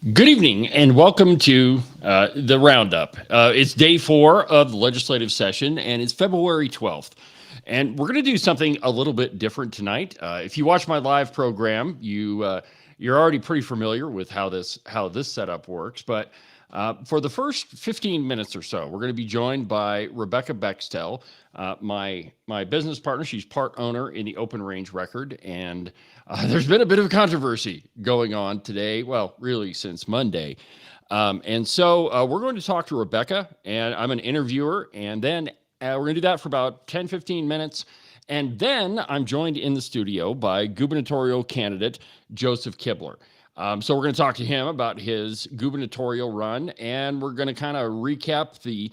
Good evening and welcome to the Roundup. It's day 4 of the legislative session and it's February 12th. And we're going to do something a little bit different tonight. If you watch my live program, you're already pretty familiar with how this setup works. But for the first 15 minutes or so, we're going to be joined by Rebecca Bextel, my business partner. She's part owner in the Open Range Record, and there's been a bit of controversy going on today. Well, really since Monday. And so we're going to talk to Rebecca, and I'm an interviewer, and then we're going to do that for about 10, 15 minutes. And then I'm joined in the studio by gubernatorial candidate Joseph Kibler. So we're going to talk to him about his gubernatorial run, and we're going to kind of recap the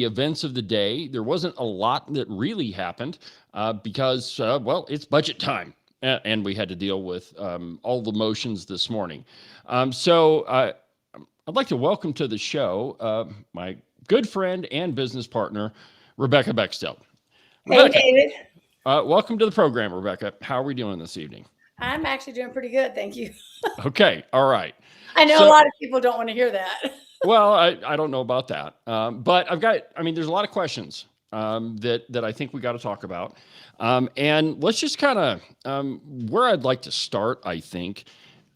events of the day. There wasn't a lot that really happened because, well, it's budget time, and we had to deal with all the motions this morning. So I'd like to welcome to the show my good friend and business partner, Rebecca Bextel. Hey, Rebecca, David. welcome to the program, Rebecca. How are we doing this evening? I'm actually doing pretty good, thank you. Okay, all right. I know a So, lot of people don't want to hear that. well, I don't know about that, but there's a lot of questions that I think we got to talk about, and let's just kind of where I'd like to start. I think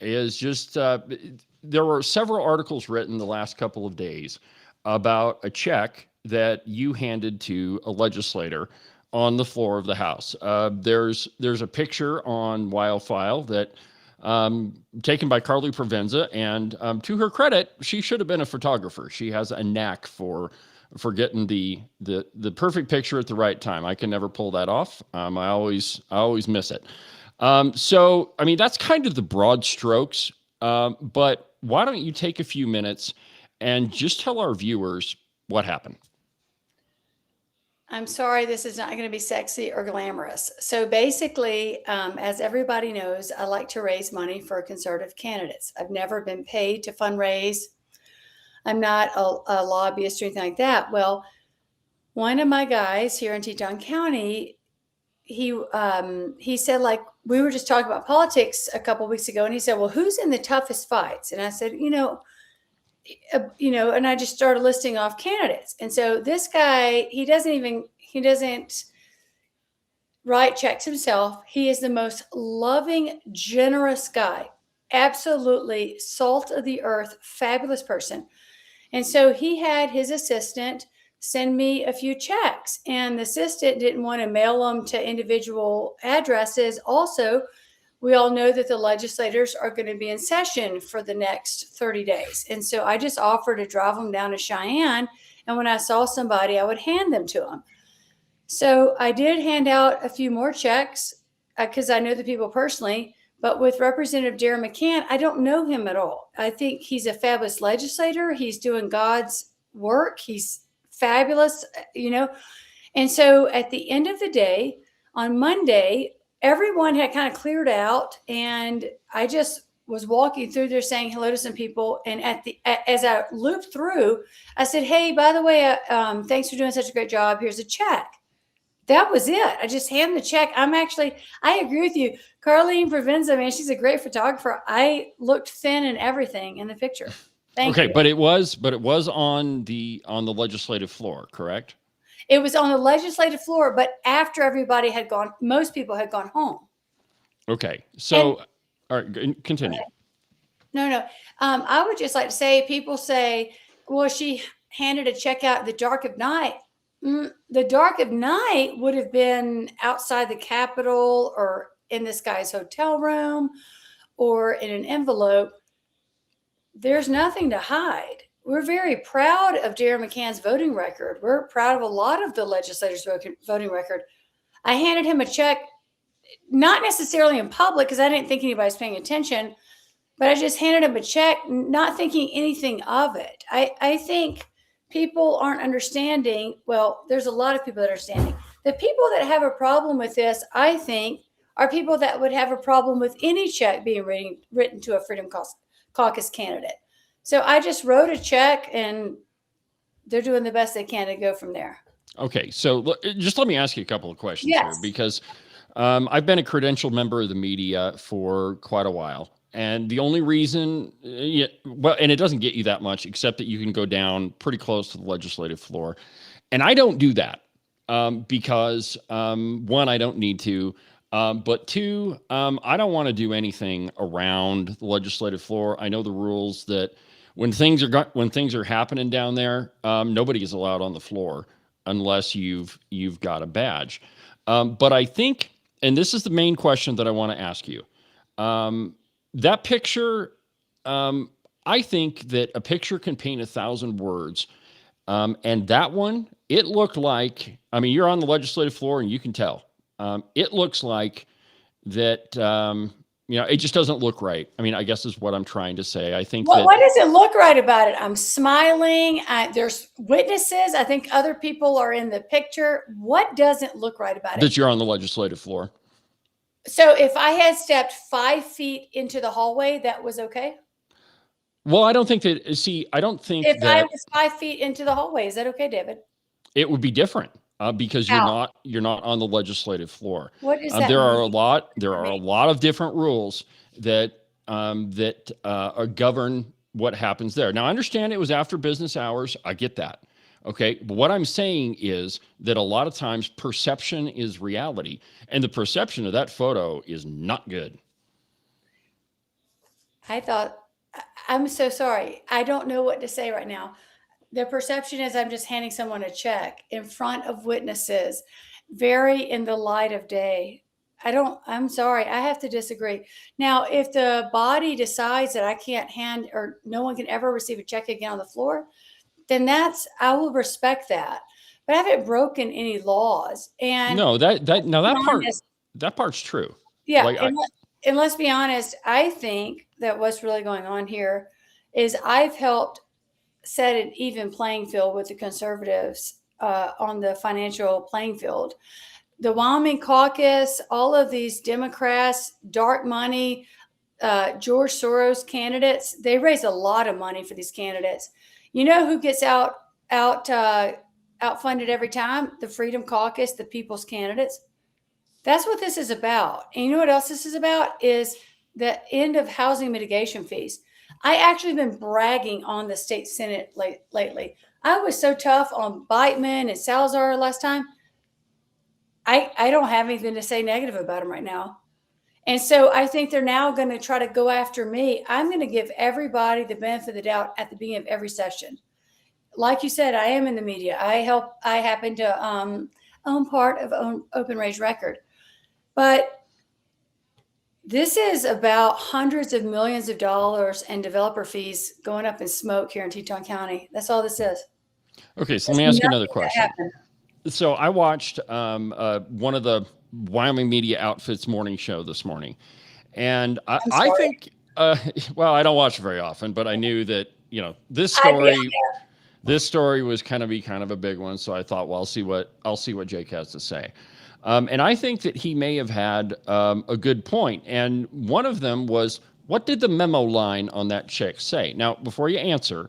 is just there were several articles written the last couple of days about a check that you handed to a legislator on the floor of the House. There's a picture on Wildfile that taken by Carly Provenza, and to her credit, she should have been a photographer. She has a knack for getting the perfect picture at the right time. I can never pull that off. I always miss it. So I mean that's kind of the broad strokes. But why don't you take a few minutes and just tell our viewers what happened? I'm sorry, this is not going to be sexy or glamorous. So basically, as everybody knows, I like to raise money for conservative candidates. I've never been paid to fundraise. I'm not a lobbyist or anything like that. Well, one of my guys here in Teton County, he said, like, we were just talking about politics a couple of weeks ago, and he said, well, who's in the toughest fights? And I said, and I just started listing off candidates. And so this guy, he doesn't write checks himself. He is the most loving, generous guy, absolutely salt of the earth, fabulous person. And so he had his assistant send me a few checks, and the assistant didn't want to mail them to individual addresses. Also, we all know that the legislators are going to be in session for the next 30 days. And so I just offered to drive them down to Cheyenne. And when I saw somebody, I would hand them to them. So I did hand out a few more checks because I know the people personally. But with Representative Darren McCann, I don't know him at all. I think he's a fabulous legislator. He's doing God's work. He's fabulous, And so at the end of the day, on Monday, everyone had kind of cleared out, and I just was walking through there saying hello to some people. And as I looped through, I said, "Hey, by the way, thanks for doing such a great job. Here's a check." That was it. I just hand the check. I agree with you. Carlene Provenza, man, she's a great photographer. I looked thin and everything in the picture. Thank Okay, you. but it was on the legislative floor, correct? It was on the legislative floor, but after everybody had gone, most people had gone home. Okay, And so all right, continue. no. I would just like to say, people say, well, she handed a check out in the dark of night. The dark of night would have been outside the Capitol or in this guy's hotel room or in an envelope. There's nothing to hide. We're very proud of Darren McCann's voting record. We're proud of a lot of the legislators' voting record. I handed him a check, not necessarily in public because I didn't think anybody's paying attention, but I just handed him a check, not thinking anything of it. I think people aren't understanding. Well, there's a lot of people that are understanding. The people that have a problem with this, I think, are people that would have a problem with any check being written to a Freedom Caucus candidate. So I just wrote a check, and they're doing the best they can to go from there. Okay, so just let me ask you a couple of questions here Yes. because I've been a credentialed member of the media for quite a while, And the only reason, well, and it doesn't get you that much, except that you can go down pretty close to the legislative floor. And I don't do that because one, I don't need to. But two, I don't want to do anything around the legislative floor. I know the rules that when things are happening down there, nobody is allowed on the floor unless you've got a badge. But I think, and this is the main question that I want to ask you. That picture, I think that a picture can paint 1,000 words. And that one, it looked like, I mean, you're on the legislative floor and you can tell. It looks like that, it just doesn't look right. I mean, I guess is what I'm trying to say. I think what doesn't look right about it? I'm smiling. There's witnesses. I think other people are in the picture. What doesn't look right about it? That you're on the legislative floor. So if I had stepped 5 feet into the hallway, that was okay? Well, I don't think that, I don't think if that I was 5 feet into the hallway, is that okay, David? It would be different because you're not on the legislative floor. What is that? There are a lot of different rules that govern what happens there. Now, I understand it was after business hours. I get that. Okay. But what I'm saying is that a lot of times perception is reality, and the perception of that photo is not good. I'm so sorry. I don't know what to say right now. The perception is I'm just handing someone a check in front of witnesses, very in the light of day. I'm sorry. I have to disagree. Now, if the body decides that I can't hand, or no one can ever receive a check again on the floor, then I will respect that. But I haven't broken any laws. And no, that part's true. Yeah. And let's be honest, I think that what's really going on here is I've helped set an even playing field with the conservatives on the financial playing field. The Wyoming caucus, all of these Democrats, dark money, George Soros candidates, they raise a lot of money for these candidates. You know who gets outfunded every time? The Freedom Caucus, the people's candidates. That's what this is about. And you know what else this is about? Is the end of housing mitigation fees. I actually been bragging on the state Senate lately. I was so tough on Beitman and Salazar last time. I don't have anything to say negative about them right now. And so I think they're now going to try to go after me. I'm going to give everybody the benefit of the doubt at the beginning of every session. Like you said, I am in the media. I happen to own part of Open Rage Record. But this is about hundreds of millions of dollars and developer fees going up in smoke here in Teton County. That's all this is. Okay, so let me ask you another question. So I watched one of the Wyoming media outfits morning show this morning. And I think, well, I don't watch it very often, but I knew that, this story was kind of a big one. So I thought, well, I'll see what Jake has to say. And I think that he may have had a good point. And one of them was, what did the memo line on that check say? Now, before you answer,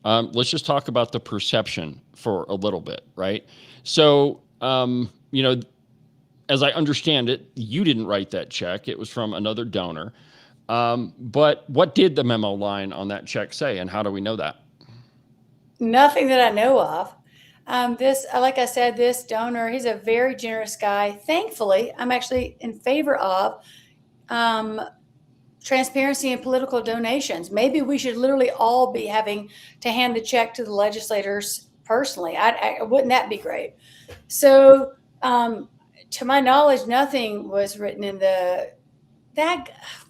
let's just talk about the perception for a little bit, right? So, as I understand it, you didn't write that check. It was from another donor. But what did the memo line on that check say, and how do we know that? Nothing that I know of. Like I said, this donor, he's a very generous guy. Thankfully, I'm actually in favor of transparency in political donations. Maybe we should literally all be having to hand the check to the legislators personally. Wouldn't that be great? So, to my knowledge, nothing was written in that,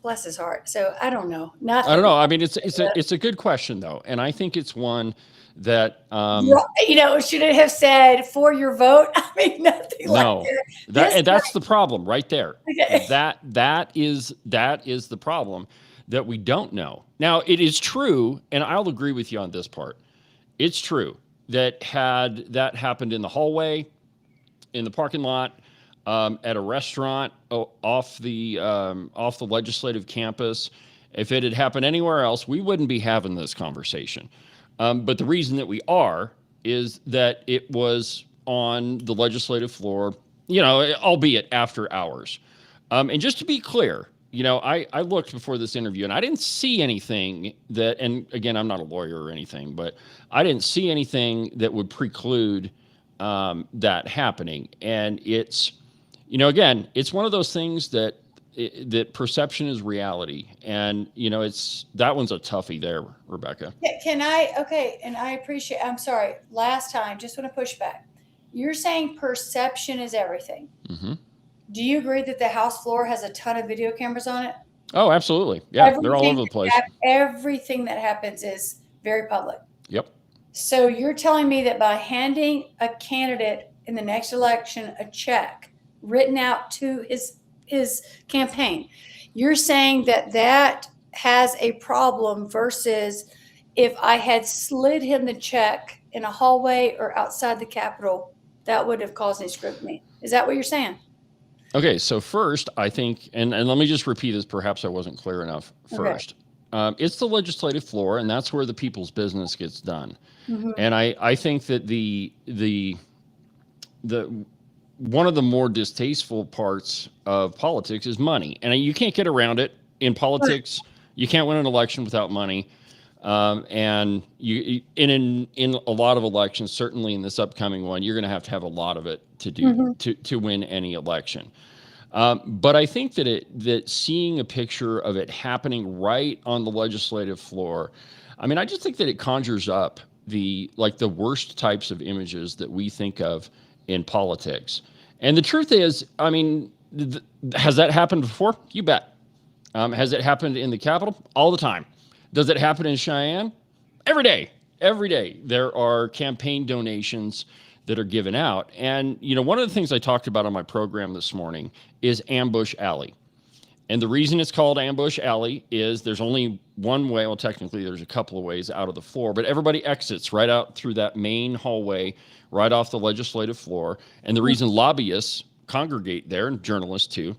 bless his heart. So I don't know. Nothing. I don't know. I mean, it's a good question though. And I think it's one that, should it have said for your vote? I mean, nothing no, like that's the problem right there. Okay. That is the problem, that we don't know. Now, it is true, and I'll agree with you on this part. It's true that had that happened in the hallway, in the parking lot, at a restaurant, off the legislative campus, if it had happened anywhere else, we wouldn't be having this conversation. But the reason that we are is that it was on the legislative floor, albeit after hours. And just to be clear, I looked before this interview and I didn't see anything that, and again, I'm not a lawyer or anything, but I didn't see anything that would preclude that happening. And again, it's one of those things that perception is reality. And, that one's a toughie there, Rebecca. Okay, and I appreciate, I'm sorry, last time, just want to push back. You're saying perception is everything. Mm-hmm. Do you agree that the House floor has a ton of video cameras on it? Oh, absolutely. Yeah, they're all over the place. Everything that happens is very public. Yep. So you're telling me that by handing a candidate in the next election a check written out to his campaign, you're saying that has a problem versus if I had slid him the check in a hallway or outside the Capitol, that would have caused any scrutiny. Is that what you're saying? Okay, so first, I think, and let me just repeat this, perhaps I wasn't clear enough first. Okay. It's the legislative floor, and that's where the people's business gets done. Mm-hmm. And I think that the one of the more distasteful parts of politics is money. And you can't get around it. In politics, you can't win an election without money. And in a lot of elections, certainly in this upcoming one, you're going to have a lot of it to do mm-hmm. to win any election. But I think that seeing a picture of it happening right on the legislative floor, I just think that it conjures up the worst types of images that we think of in politics. And the truth is, has that happened before? You bet. Has it happened in the Capitol? All the time. Does it happen in Cheyenne? Every day. Every day. There are campaign donations that are given out. And, one of the things I talked about on my program this morning is Ambush Alley. And the reason it's called Ambush Alley is there's only one way. Well, technically, there's a couple of ways out of the floor, but everybody exits right out through that main hallway, right off the legislative floor. And the reason lobbyists congregate there, and journalists too,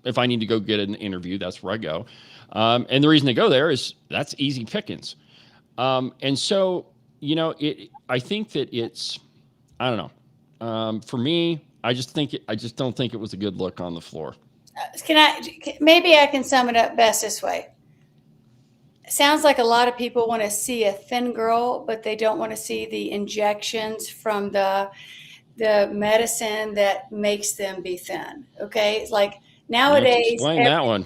if I need to go get an interview, that's where I go. And the reason they go there is that's easy pickings. And so, I think that it's, I don't know. For me, I just don't think it was a good look on the floor. Maybe I can sum it up best this way. It sounds like a lot of people want to see a thin girl, but they don't want to see the injections from the medicine that makes them be thin. Okay. It's like nowadays, explain that one.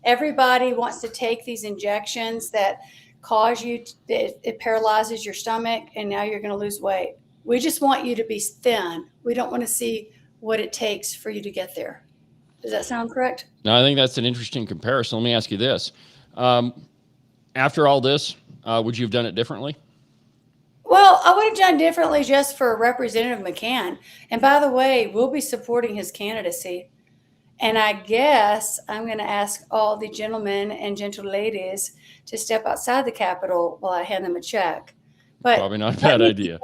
Everybody wants to take these injections that cause you, it paralyzes your stomach, and now you're going to lose weight. We just want you to be thin. We don't want to see what it takes for you to get there. Does that sound correct? No, I think that's an interesting comparison. Let me ask you this. After all this, would you have done it differently? Well, I would have done differently just for Representative McCann. And by the way, we'll be supporting his candidacy. And I guess I'm going to ask all the gentlemen and gentle ladies to step outside the Capitol while I hand them a check. But probably not a bad idea.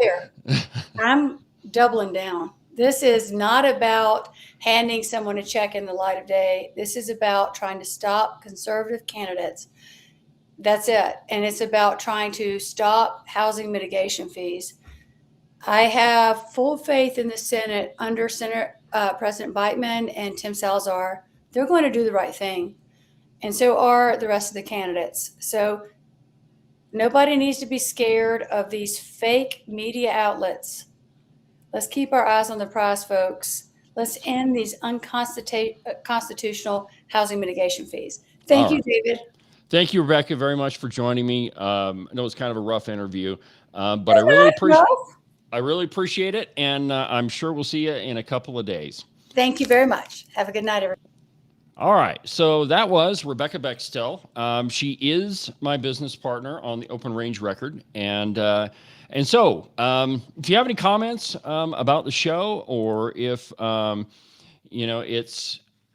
I'm doubling down. This is not about handing someone a check in the light of day. This is about trying to stop conservative candidates. That's it. And it's about trying to stop housing mitigation fees. I have full faith in the Senate under President Biteman and Tim Salazar. They're going to do the right thing. And so are the rest of the candidates. So nobody needs to be scared of these fake media outlets. Let's keep our eyes on the prize, folks. Let's end these unconstitutional housing mitigation fees. Thank you, David. Thank you, Rebecca, very much for joining me. I know it's kind of a rough interview, but I really appreciate it, and I'm sure we'll see you in a couple of days. Thank you very much. Have a good night, everybody. All right, so that was Rebecca Bextel. She is my business partner on the Open Range Record, and so if you have any comments about the show, or if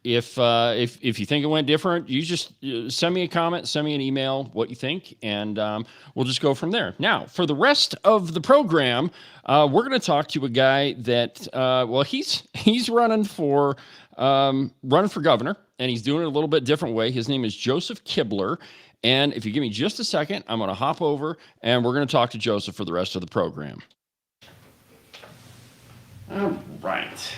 if you think it went different, you just send me a comment, send me an email, what you think, and we'll just go from there. Now, for the rest of the program, we're going to talk to a guy that, he's running for governor, and he's doing it a little bit different way. His name is Joseph Kibler. And if you give me just a second, I'm going to hop over, and we're going to talk to Joseph for the rest of the program. All right.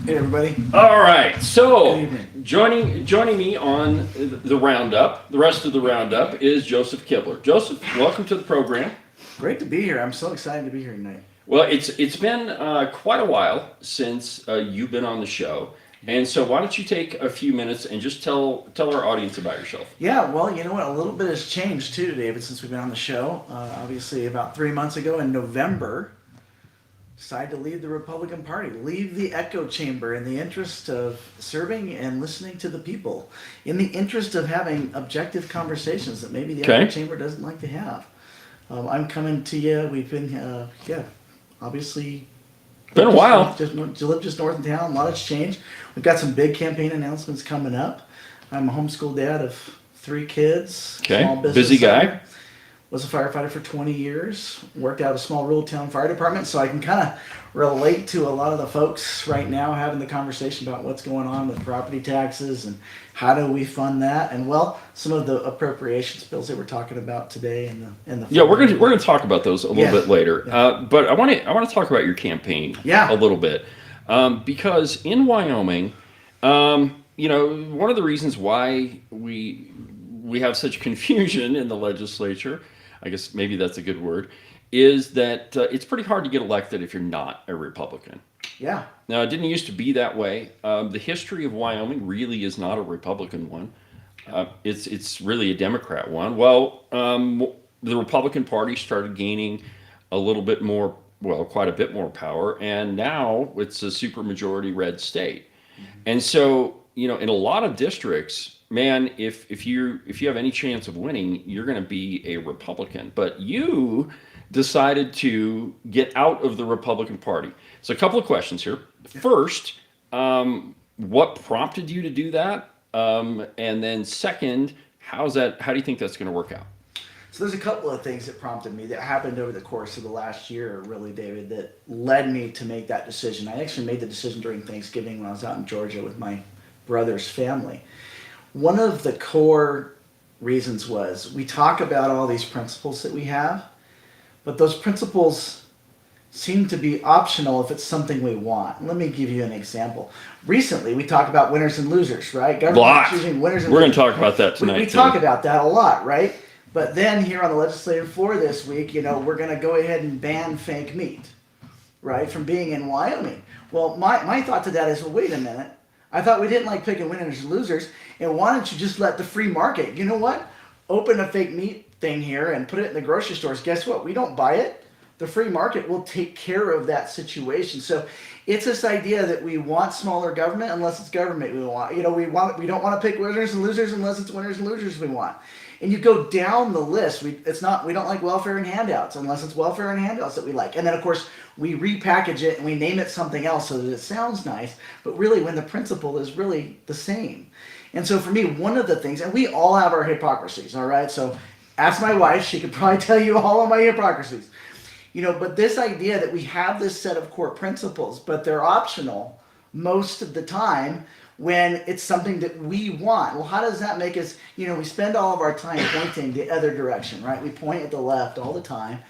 Hey everybody. All right, so Good evening. joining me on the Roundup, the rest of the Roundup, is Joseph Kibler. Joseph, welcome to the program. Great to be here. I'm so excited to be here tonight. Well, it's been quite a while since you've been on the show, and so why don't you take a few minutes and just tell our audience about yourself? Yeah, well, you know what? A little bit has changed too, David, since we've been on the show. Obviously, about 3 months ago in November, decided to leave the Republican Party, leave the echo chamber in the interest of serving and listening to the people, in the interest of having objective conversations that maybe the echo chamber doesn't like to have. I'm coming to you. We've been, obviously. Been a while. Just live just north of town. A lot has changed. We've got some big campaign announcements coming up. I'm a homeschool dad of 3 kids. Okay. Small business Busy guy. owner. Was a firefighter for 20 years. Worked out of a small rural town fire department, so I can kind of relate to a lot of the folks right now having the conversation about what's going on with property taxes and how do we fund that, and well, some of the appropriations bills that we're talking about today and the Yeah, we're gonna talk about those a little bit later. Yeah. But I want to talk about your campaign a little bit because in Wyoming, one of the reasons why we have such confusion in the legislature, I guess maybe that's a good word, is that it's pretty hard to get elected if you're not a Republican. Yeah. Now, it didn't used to be that way. The history of Wyoming really is not a Republican one. It's really a Democrat one. Well, the Republican Party started gaining a little bit more, well, quite a bit more power, and now it's a supermajority red state. And so, in a lot of districts, man, if you have any chance of winning, you're going to be a Republican. But you decided to get out of the Republican Party. So a couple of questions here. First, what prompted you to do that? And then second, how do you think that's going to work out? So there's a couple of things that prompted me that happened over the course of the last year, really, David, that led me to make that decision. I actually made the decision during Thanksgiving when I was out in Georgia with my brother's family. One of the core reasons was we talk about all these principles that we have, but those principles seem to be optional if it's something we want. Let me give you an example. Recently, we talk about winners and losers, right? Government choosing winners and We're losers. going to talk about that tonight. We talk about that a lot, right? But then here on the legislative floor this week, we're going to go ahead and ban fake meat, right, from being in Wyoming. Well, my thought to that is, well, wait a minute. I thought we didn't like picking winners and losers, and why don't you just let the free market, you know what? Open a fake meat thing here and put it in the grocery stores. Guess what? We don't buy it. The free market will take care of that situation. So it's this idea that we want smaller government unless it's government we want. We don't want to pick winners and losers unless it's winners and losers we want. And you go down the list. We don't like welfare and handouts unless it's welfare and handouts that we like. And then of course we repackage it and we name it something else so that it sounds nice, but really when the principle is really the same. And so for me, one of the things, and we all have our hypocrisies, all right? So ask my wife, she could probably tell you all of my hypocrisies. But this idea that we have this set of core principles, but they're optional most of the time when it's something that we want. Well, how does that make us, we spend all of our time pointing the other direction, right? We point at the left all the time,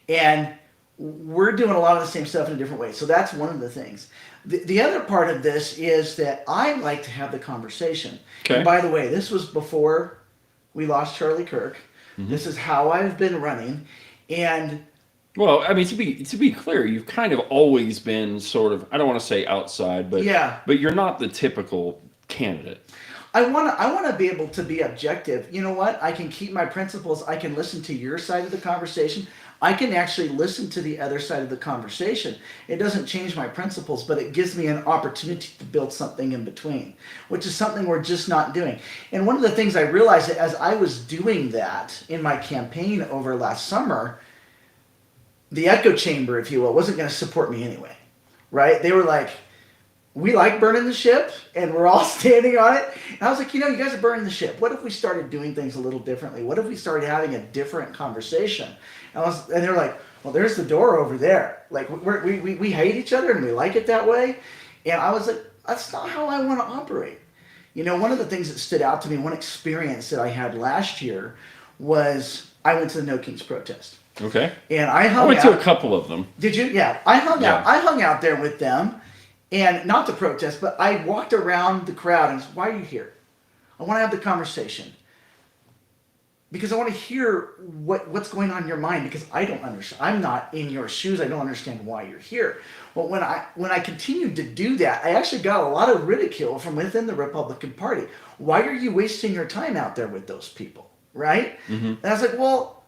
and we're doing a lot of the same stuff in a different way. So that's one of the things. The other part of this is that I like to have the conversation. Okay. And by the way, this was before we lost Charlie Kirk. Mm-hmm. This is how I've been running. And well, I mean, to be clear, you've kind of always been sort of, I don't want to say outside, but but you're not the typical candidate. I want to be able to be objective. You know what? I can keep my principles. I can listen to your side of the conversation. I can actually listen to the other side of the conversation. It doesn't change my principles, but it gives me an opportunity to build something in between, which is something we're just not doing. And one of the things I realized that as I was doing that in my campaign over last summer, the echo chamber, if you will, wasn't going to support me anyway, right? They were like, we like burning the ship, and we're all standing on it. And I was like, you guys are burning the ship. What if we started doing things a little differently? What if we started having a different conversation? And they were like, well, there's the door over there. Like, we hate each other, and we like it that way. And I was like, that's not how I want to operate. One of the things that stood out to me, one experience that I had last year was I went to the No Kings protest. Okay. And I went to a couple of them. Did you? Yeah. I hung out there with them. And not to protest, but I walked around the crowd and said, why are you here? I want to have the conversation. Because I want to hear what's going on in your mind, because I don't understand. I'm not in your shoes. I don't understand why you're here. Well, when I continued to do that, I actually got a lot of ridicule from within the Republican Party. Why are you wasting your time out there with those people, right? Mm-hmm. And I was like, well,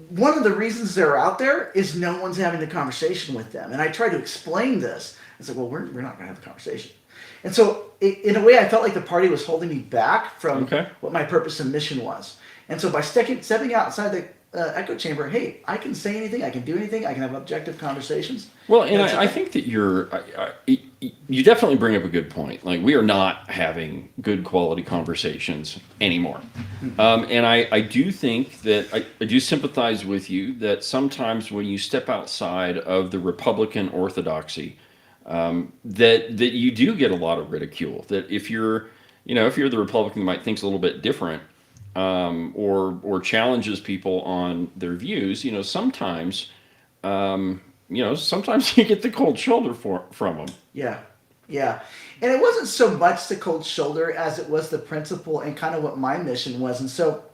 one of the reasons they're out there is no one's having the conversation with them. And I tried to explain this. I said, well, we're not going to have the conversation. And so, in a way, I felt like the party was holding me back from what my purpose and mission was. And so, by stepping outside the echo chamber, hey, I can say anything, I can do anything, I can have objective conversations. Well, and I think that you definitely bring up a good point. Like, we are not having good quality conversations anymore. And I do think that I do sympathize with you that sometimes when you step outside of the Republican orthodoxy, that you do get a lot of ridicule. That if you're the Republican that might thinks a little bit different, or challenges people on their views, sometimes you get the cold shoulder from them. Yeah. And it wasn't so much the cold shoulder as it was the principle and kind of what my mission was. And so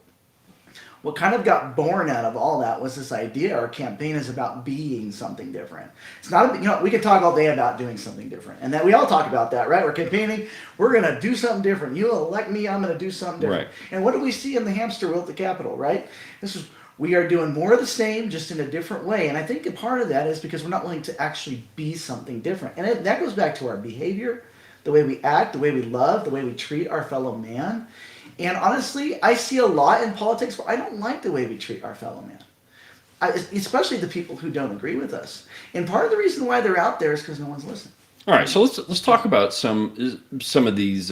what kind of got born out of all that was this idea our campaign is about being something different. It's not, we could talk all day about doing something different. And that we all talk about that, right? We're campaigning, we're going to do something different. You elect me, I'm going to do something different. Right. And what do we see in the hamster wheel at the Capitol, right? We are doing more of the same, just in a different way. And I think a part of that is because we're not willing to actually be something different. And that goes back to our behavior, the way we act, the way we love, the way we treat our fellow man. And honestly, I see a lot in politics where I don't like the way we treat our fellow man, especially the people who don't agree with us. And part of the reason why they're out there is because no one's listening. All right, so let's talk about some of these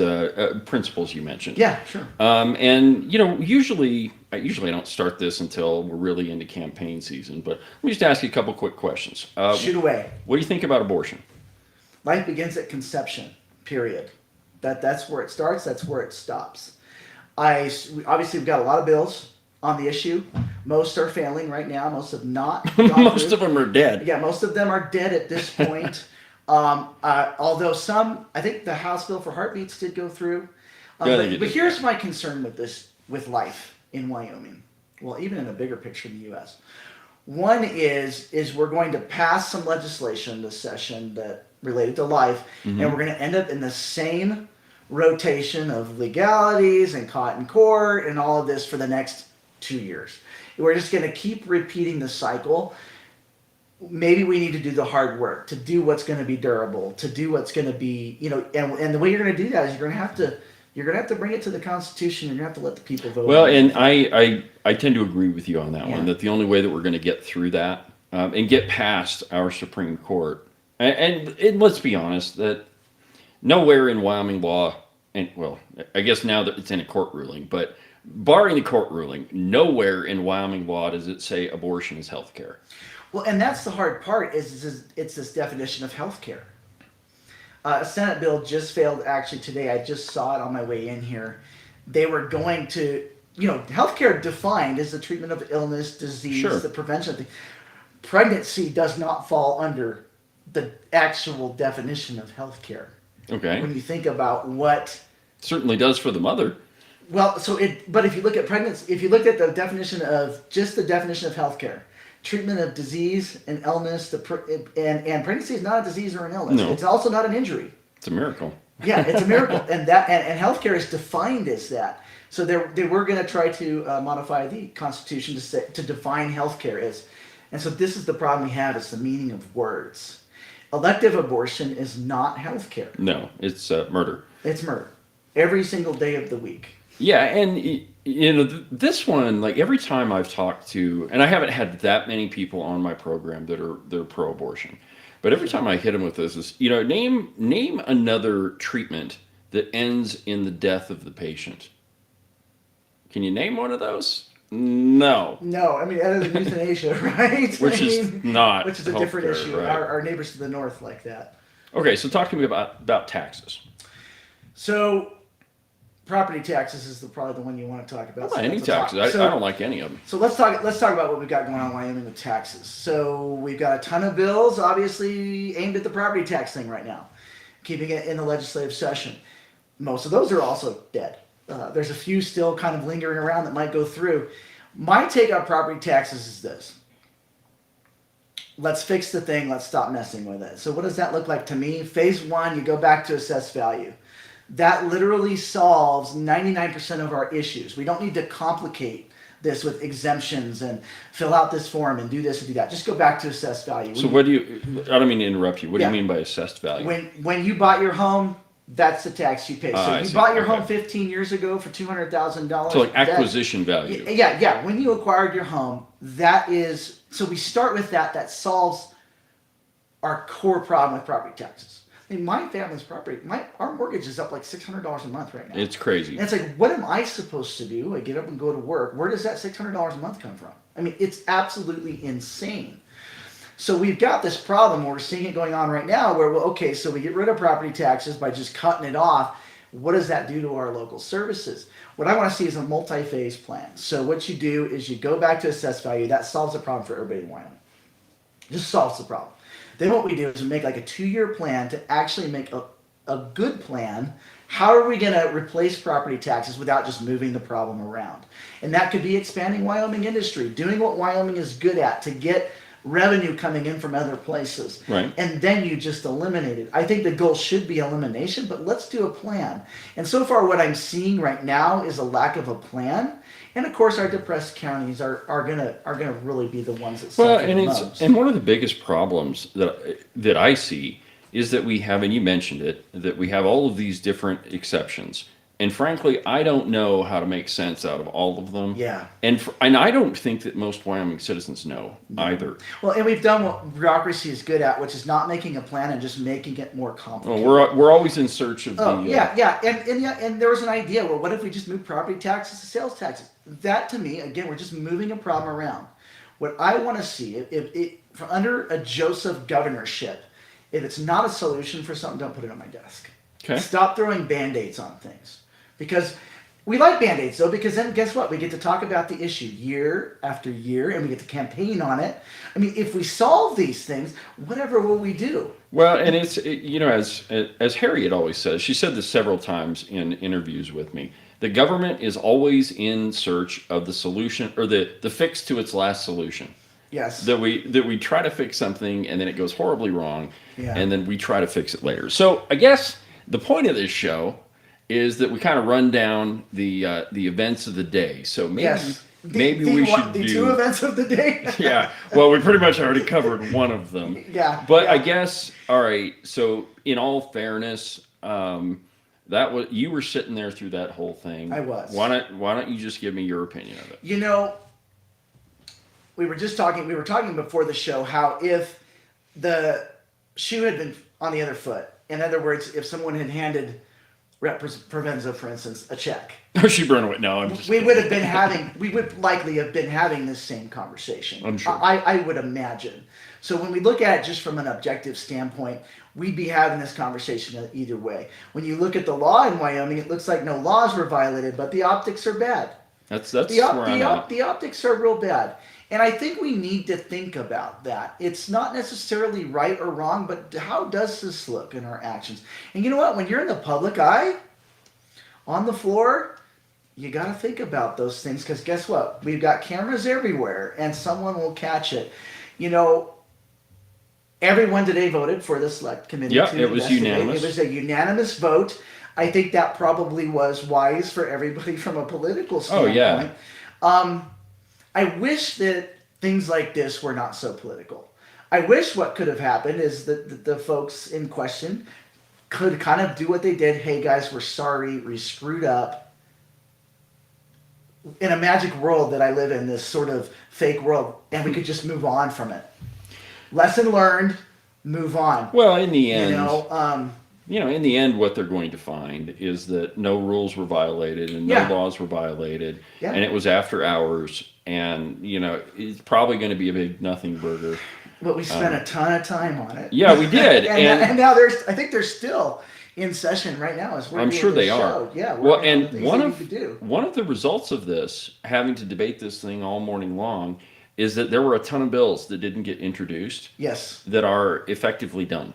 principles you mentioned. Yeah, sure. And usually I don't start this until we're really into campaign season, but let me just ask you a couple quick questions. Shoot away. What do you think about abortion? Life begins at conception. Period. That's where it starts. That's where it stops. Obviously we've got a lot of bills on the issue. Most are failing right now. Most have not. Most of them are dead. Yeah, most of them are dead at this point. Although some, I think the House bill for heartbeats did go through. But here's my concern with life in Wyoming. Well, even in a bigger picture in the U.S. One is we're going to pass some legislation this session that related to life, and we're going to end up in the same rotation of legalities and caught in court and all of this for the next 2 years. We're just going to keep repeating the cycle. Maybe we need to do the hard work, to do what's going to be durable, to do what's going to be, and the way you're going to do that is you're going to have to bring it to the Constitution. You're going to have to let the people vote. Well, and I tend to agree with you on that one, that the only way that we're going to get through that and get past our Supreme Court, and let's be honest, that nowhere in Wyoming law, and well, I guess now that it's in a court ruling, but barring the court ruling, nowhere in Wyoming law does it say abortion is health care. Well, and that's the hard part, is it's this definition of health care. A Senate bill just failed actually today. I just saw it on my way in here. They were going to, healthcare defined as the treatment of illness, disease, the prevention of things. Pregnancy does not fall under the actual definition of healthcare. Okay. When you think about what... Certainly does for the mother. Well, but if you look at pregnancy, if you looked at the definition of healthcare, treatment of disease and illness, and pregnancy is not a disease or an illness. No. It's also not an injury. It's a miracle. Yeah, it's a miracle, and healthcare is defined as that. So they were going to try to modify the Constitution to define healthcare as, and so this is the problem we have: is the meaning of words. Elective abortion is not healthcare. No, it's murder. It's murder every single day of the week. Yeah, and this one, like every time I've talked to, and I haven't had that many people on my program that are pro-abortion, but every time I hit them with this is, name another treatment that ends in the death of the patient. Can you name one of those? No. No, I mean, other than euthanasia, right? Which is a different issue. Right. Our neighbors to the north like that. Okay, so talk to me about taxes. So property taxes is probably the one you want to talk about. Any that's a top. taxes. I don't like any of them. So let's talk about what we've got going on in Wyoming with taxes. So we've got a ton of bills, obviously aimed at the property tax thing right now, keeping it in the legislative session. Most of those are also dead. There's a few still kind of lingering around that might go through. My take on property taxes is this. Let's fix the thing. Let's stop messing with it. So what does that look like to me? Phase one, you go back to assessed value. That literally solves 99% of our issues. We don't need to complicate this with exemptions and fill out this form and do this and do that. Just go back to assessed value. So what do you, I don't mean to interrupt you. What do you mean by assessed value? When you bought your home, that's the tax you pay. So you bought your home 15 years ago for $200,000. So like acquisition value. Yeah. When you acquired your home, that is, so we start with that. That solves our core problem with property taxes. I mean, my family's property, our mortgage is up like $600 a month right now. It's crazy. And it's like, what am I supposed to do? I get up and go to work. Where does that $600 a month come from? I mean, it's absolutely insane. So we've got this problem where we're seeing it going on right now where, well, okay, so we get rid of property taxes by just cutting it off. What does that do to our local services? What I want to see is a multi-phase plan. So what you do is you go back to assessed value. That solves the problem for everybody in Wyoming. Just solves the problem. Then what we do is we make like a 2-year plan to actually make a good plan. How are we going to replace property taxes without just moving the problem around? And that could be expanding Wyoming industry, doing what Wyoming is good at to get revenue coming in from other places. Right. And then you just eliminate it. I think the goal should be elimination, but let's do a plan. And so far what I'm seeing right now is a lack of a plan. And of course our depressed counties are gonna really be the ones that suffer the most. And one of the biggest problems that I see is that we have, and you mentioned it, that we have all of these different exceptions. And frankly, I don't know how to make sense out of all of them. Yeah. And I don't think that most Wyoming citizens know either. Well, and we've done what bureaucracy is good at, which is not making a plan and just making it more complicated. Well, we're always in search of And there was an idea. Well, what if we just move property taxes to sales taxes? That to me, again, we're just moving a problem around. What I want to see, if under a Joseph governorship, if it's not a solution for something, don't put it on my desk. Okay. Stop throwing Band-Aids on things. Because we like Band-Aids, though, because then guess what? We get to talk about the issue year after year, and we get to campaign on it. I mean, if we solve these things, whatever will we do? Well, and as Harriet always says, she said this several times in interviews with me, the government is always in search of the solution or the fix to its last solution. Yes. That we try to fix something and then it goes horribly wrong, Yeah. and then we try to fix it later. So I guess the point of this show is that we kind of run down the events of the day. So maybe we should do 2 events of the day. Yeah. Well, we pretty much already covered one of them. Yeah. But yeah. I guess, all right. So in all fairness, you were sitting there through that whole thing. I was. Why don't you just give me your opinion of it? You know, we were talking before the show how if the shoe had been on the other foot, in other words, if someone had handed Rep. Provenza, for instance, a check, She burned away. No, I'm just. we would likely have been having this same conversation. I'm sure. I would imagine. So when we look at it just from an objective standpoint, we'd be having this conversation either way. When you look at the law in Wyoming, it looks like no laws were violated, but the optics are bad. That's where I'm at. The optics are real bad. And I think we need to think about that. It's not necessarily right or wrong, but how does this look in our actions? And you know what? When you're in the public eye, on the floor, you got to think about those things because guess what? We've got cameras everywhere and someone will catch it. You know, everyone today voted for the select committee. Yeah, it was unanimous. It was a unanimous vote. I think that probably was wise for everybody from a political standpoint. Oh, yeah. I wish that things like this were not so political. I wish what could have happened is that the folks in question could kind of do what they did. Hey guys, we're sorry, we screwed up. In a magic world that I live in, this sort of fake world, and we could just move on from it. Lesson learned, move on. Well, in the end, in the end, what they're going to find is that no rules were violated and no laws were violated, and it was after hours, and it's probably going to be a big nothing burger. But we spent a ton of time on it. Yeah, we did, and now I think there's still, in session right now as we're I'm doing sure this they are. show. Yeah, Well, working on the and things that we could do. one of the results of this, having to debate this thing all morning long, is that there were a ton of bills that didn't get introduced Yes, that are effectively done.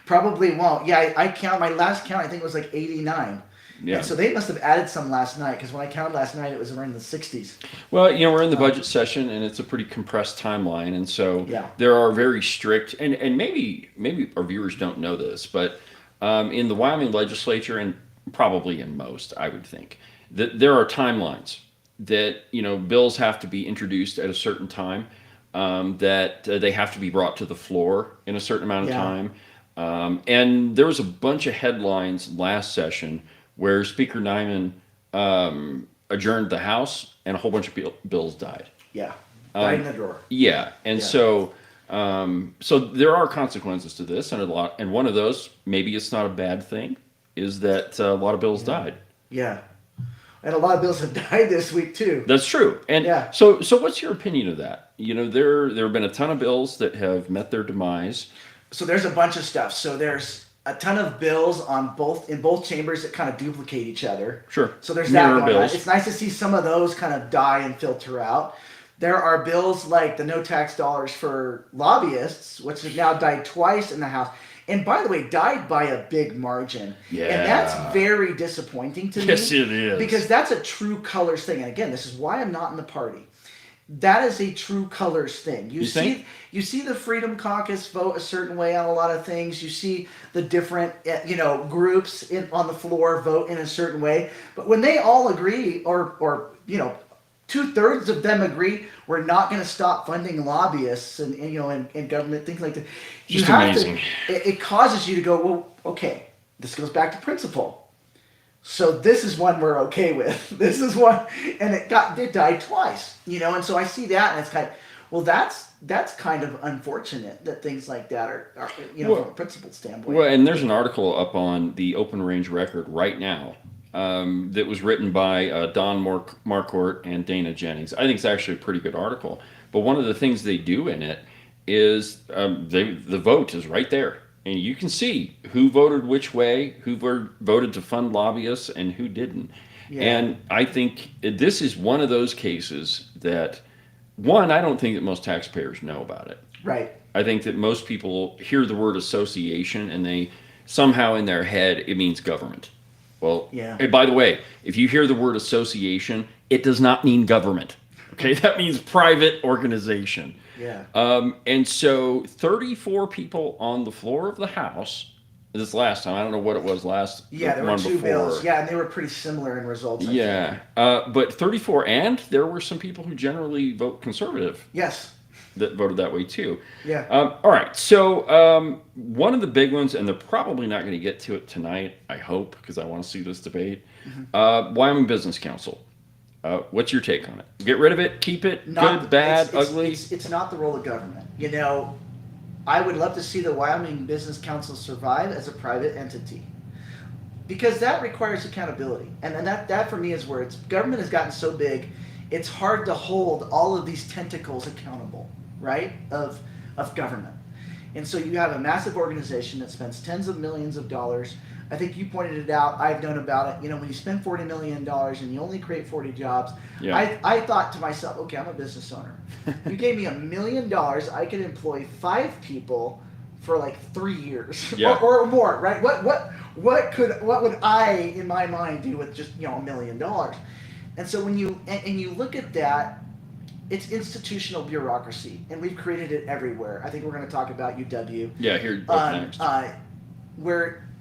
probably won't. Yeah, I count my last count. I think it was like 89. Yeah. And so they must have added some last night because when I counted last night, it was around the 60s. Well, we're in the budget session and it's a pretty compressed timeline, and so Yeah. there are very strict and maybe our viewers don't know this, but in the Wyoming legislature and probably in most, I would think that there are timelines that bills have to be introduced at a certain time, that they have to be brought to the floor in a certain amount of Yeah. time, and there was a bunch of headlines last session where Speaker Nyman adjourned the House and a whole bunch of bills died. Yeah, died in the drawer. Yeah, and Yeah. so there are consequences to this, and one of those, maybe it's not a bad thing, is that a lot of bills died. Yeah, and a lot of bills have died this week too. That's true. And Yeah. so what's your opinion of that? There have been a ton of bills that have met their demise. So there's a bunch of stuff. So there's a ton of bills in both chambers that kind of duplicate each other. Sure. So there's Mirror that going on. bills. It's nice to see some of those kind of die and filter out. There are bills like the no tax dollars for lobbyists, which have now died twice in the House. And by the way, died by a big margin. Yeah. And that's very disappointing to me. Yes, it is. Because that's a true colors thing. And again, this is why I'm not in the party. That is a true colors thing. You see the Freedom Caucus vote a certain way on a lot of things. You see the different groups on the floor vote in a certain way. But when they all agree, or 2/3 of them agree, we're not going to stop funding lobbyists and government, things like that. Just amazing. It causes you to go, well, okay, this goes back to principle. So this is one we're okay with. This is one, and it died twice, and so I see that, and it's kind of, well, that's kind of unfortunate that things like that are from a principled standpoint. Well, and there's an article up on the Open Range Record right now that was written by Don Marquardt and Dana Jennings. I think it's actually a pretty good article. But one of the things they do in it is the vote is right there. And you can see who voted which way, who voted to fund lobbyists, and who didn't. Yeah. And I think this is one of those cases that, I don't think that most taxpayers know about it. Right. I think that most people hear the word association and they somehow in their head it means government. Well, yeah. Hey, by the way, if you hear the word association, it does not mean government. Okay, that means private organization. Yeah. And so 34 people on the floor of the House this last time. I don't know what it was last Yeah, there were two bills. Yeah, and they were pretty similar in results. Yeah. But 34, and there were some people who generally vote conservative. Yes. That voted that way too. Yeah. All right. So one of the big ones, and they're probably not going to get to it tonight, I hope, because I want to see this debate. Wyoming Business Council. What's your take on it? Get rid of it? Keep it? Good, bad, ugly? It's not the role of government. I would love to see the Wyoming Business Council survive as a private entity, because that requires accountability, and that for me is where government has gotten so big, it's hard to hold all of these tentacles accountable, right? Of government, and so you have a massive organization that spends tens of millions of dollars. I think you pointed it out. I've known about it. When you spend $40 million and you only create 40 jobs, yeah. I thought to myself, okay, I'm a business owner. You gave me $1 million, I could employ 5 people for like 3 years, yeah. or more, right? What would I, in my mind, do with just $1 million? And so when you look at that, it's institutional bureaucracy, and we've created it everywhere. I think we're going to talk about UW. Yeah, here next.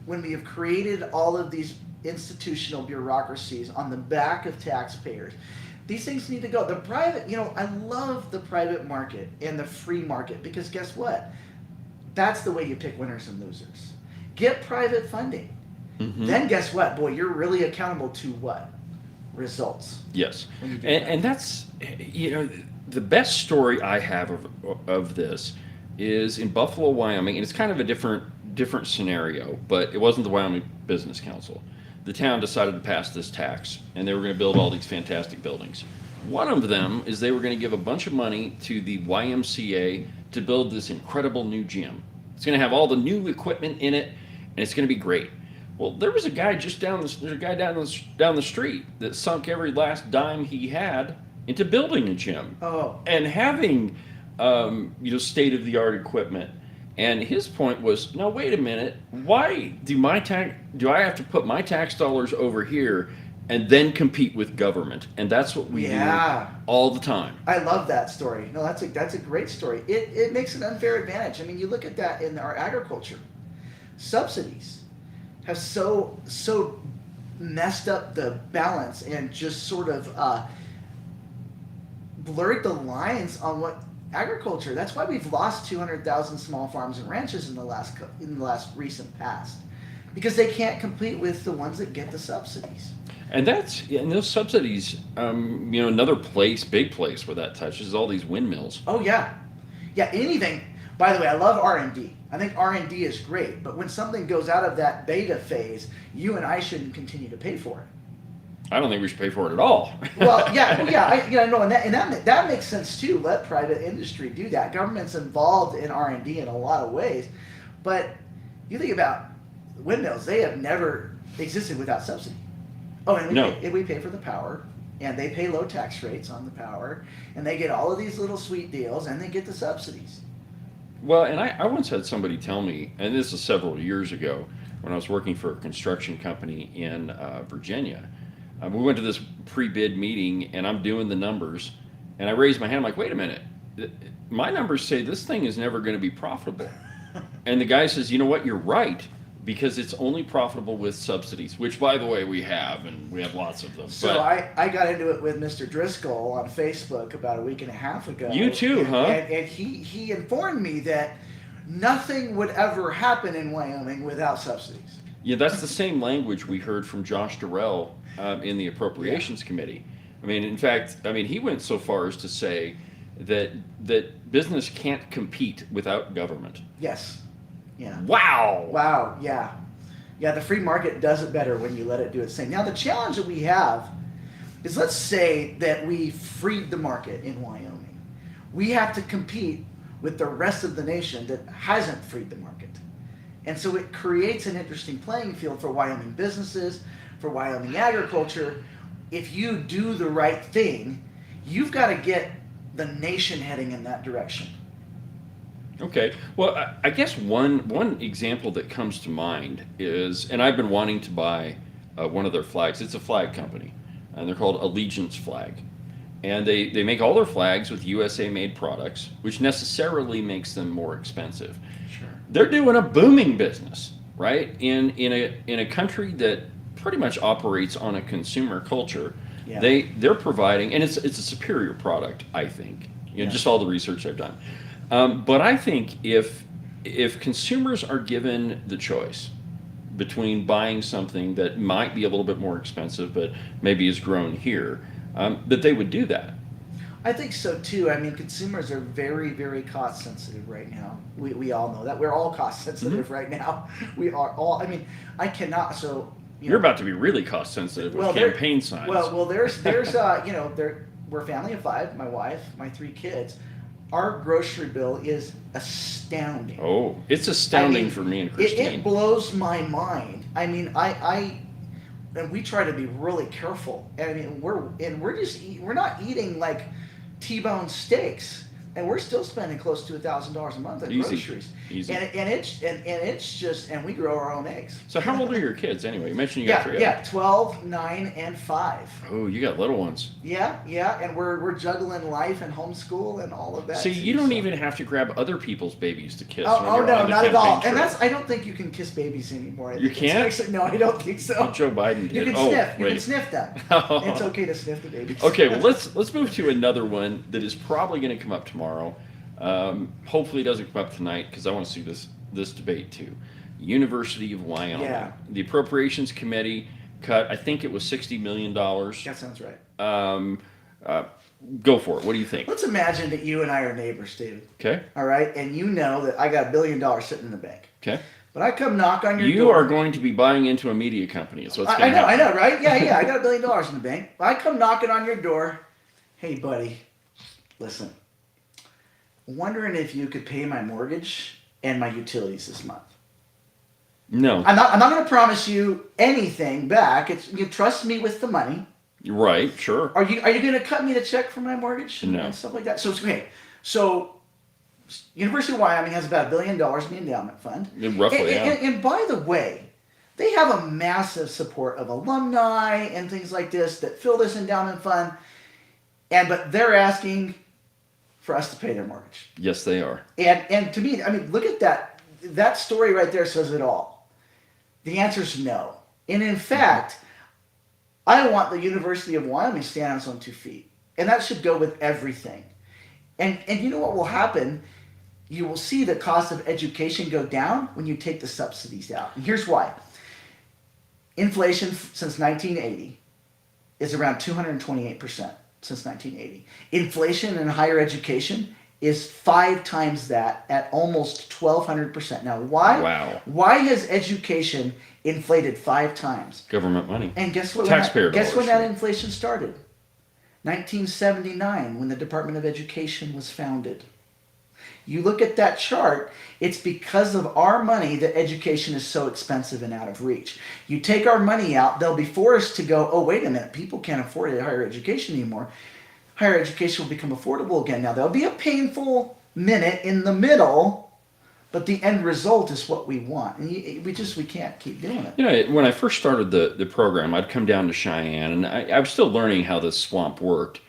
When we have created all of these institutional bureaucracies on the back of taxpayers, these things need to go. The private, I love the private market and the free market, because guess what? That's the way you pick winners and losers. Get private funding. Mm-hmm. Then guess what? Boy, you're really accountable to what? Results. Yes. And that's, the best story I have of this is in Buffalo, Wyoming, and it's kind of a different scenario, but it wasn't the Wyoming Business Council. The town decided to pass this tax, and they were going to build all these fantastic buildings. One of them is they were going to give a bunch of money to the YMCA to build this incredible new gym. It's going to have all the new equipment in it, and it's going to be great. Well, there was a guy just down the there's a guy down the street that sunk every last dime he had into building a gym Oh, and having state of the art equipment. And his point was, no, wait a minute. Why do I have to put my tax dollars over here and then compete with government? And that's what we do yeah. all the time. I love that story. No, that's a great story. It makes an unfair advantage. I mean, you look at that in our agriculture. Subsidies have so messed up the balance and just sort of blurred the lines on what agriculture. That's why we've lost 200,000 small farms and ranches in the last recent past, because they can't compete with the ones that get the subsidies. And those subsidies, another big place where that touches is all these windmills. Oh yeah, yeah. Anything. By the way, I love R&D. I think R&D is great, but when something goes out of that beta phase, you and I shouldn't continue to pay for it. I don't think we should pay for it at all. Well, yeah, no, and that makes sense too. Let private industry do that. Government's involved in R&D in a lot of ways, but you think about windmills; they have never existed without subsidy. Oh, and we pay for the power, and they pay low tax rates on the power, and they get all of these little sweet deals, and they get the subsidies. Well, and I once had somebody tell me, and this is several years ago, when I was working for a construction company in Virginia. We went to this pre-bid meeting, and I'm doing the numbers, and I raised my hand. I'm like, wait a minute. My numbers say this thing is never going to be profitable. And the guy says, you know what, you're right, because it's only profitable with subsidies, which, by the way, we have, and we have lots of them. So I got into it with Mr. Driscoll on Facebook about a week and a half ago. You too, huh? And he informed me that nothing would ever happen in Wyoming without subsidies. Yeah, that's the same language we heard from Josh Durrell in the Appropriations Committee. I mean, in fact, he went so far as to say that business can't compete without government. Yes. Yeah. Wow. Yeah. Yeah, the free market does it better when you let it do its thing. Now, the challenge that we have is, let's say that we freed the market in Wyoming. We have to compete with the rest of the nation that hasn't freed the market. And so it creates an interesting playing field for Wyoming businesses, for Wyoming agriculture. If you do the right thing, you've got to get the nation heading in that direction. Okay. Well, I guess one example that comes to mind is, and I've been wanting to buy one of their flags. It's a flag company, and they're called Allegiance Flag. And they make all their flags with USA-made products, which necessarily makes them more expensive. Sure. They're doing a booming business, right? In a country that pretty much operates on a consumer culture. Yeah. They're providing, and it's a superior product, I think. Just all the research I've done. But I think if consumers are given the choice between buying something that might be a little bit more expensive, but maybe is grown here, that they would do that. I think so too. I mean, consumers are very, very cost sensitive right now. We all know that. We're all cost sensitive right now. We are all. I mean, I cannot. So you're about to be really cost sensitive with campaign signs. Well, there's we're a family of 5. My wife, my 3 kids. Our grocery bill is astounding. Oh, it's astounding for me and Christine. It blows my mind. I mean, and we try to be really careful. And I mean, we're not eating like T-bone steaks, and we're still spending close to $1,000 a month on groceries. Easy. And it's just, and we grow our own eggs. So how old are your kids anyway? You mentioned you got 3. Yeah, 12, 9, and 5. Oh, you got little ones. Yeah, and we're juggling life and homeschool and all of that. See, you don't even have to grab other people's babies to kiss. Oh no, not at all. And I don't think you can kiss babies anymore. You can't? No, I don't think so. Well, Joe Biden did. You can sniff. You can sniff them. It's okay to sniff the babies. Okay, well let's move to another one that is probably going to come up tomorrow. Hopefully it doesn't come up tonight, because I want to see this debate too. University of Wyoming. Yeah. The Appropriations Committee cut, I think it was $60 million. That sounds right. Go for it. What do you think? Let's imagine that you and I are neighbors, David. Okay. All right, and you know that I got $1 billion sitting in the bank. Okay. But I come knock on your door. You are going to be buying into a media company. So I know, right? Yeah. I got $1 billion in the bank. I come knocking on your door. Hey, buddy, listen. Wondering if you could pay my mortgage and my utilities this month. No. I'm not going to promise you anything back. It's you trust me with the money. Right. Sure. Are you going to cut me the check for my mortgage No. and stuff like that? So it's okay. So University of Wyoming has about $1 billion in the endowment fund. Roughly, And by the way, they have a massive support of alumni and things like this that fill this endowment fund. But they're asking for us to pay their mortgage. Yes, they are. And to me, I mean, look at that. That story right there says it all. The answer is no. And in fact, I want the University of Wyoming to stand on its own 2 feet. And that should go with everything. And you know what will happen? You will see the cost of education go down when you take the subsidies out. And here's why. Inflation since 1980 is around 228% since 1980. Inflation in higher education is 5 times that at almost 1,200%. Now, why? Wow. Why has education inflated 5 times? Government money. And guess what? Taxpayer dollars. Guess when that inflation started? 1979, when the Department of Education was founded. You look at that chart, it's because of our money that education is so expensive and out of reach. You take our money out, they'll be forced to go, oh, wait a minute, people can't afford higher education anymore. Higher education will become affordable again. Now, there'll be a painful minute in the middle, but the end result is what we want. And we can't keep doing it. You know, when I first started the program, I'd come down to Cheyenne, and I was still learning how this swamp worked.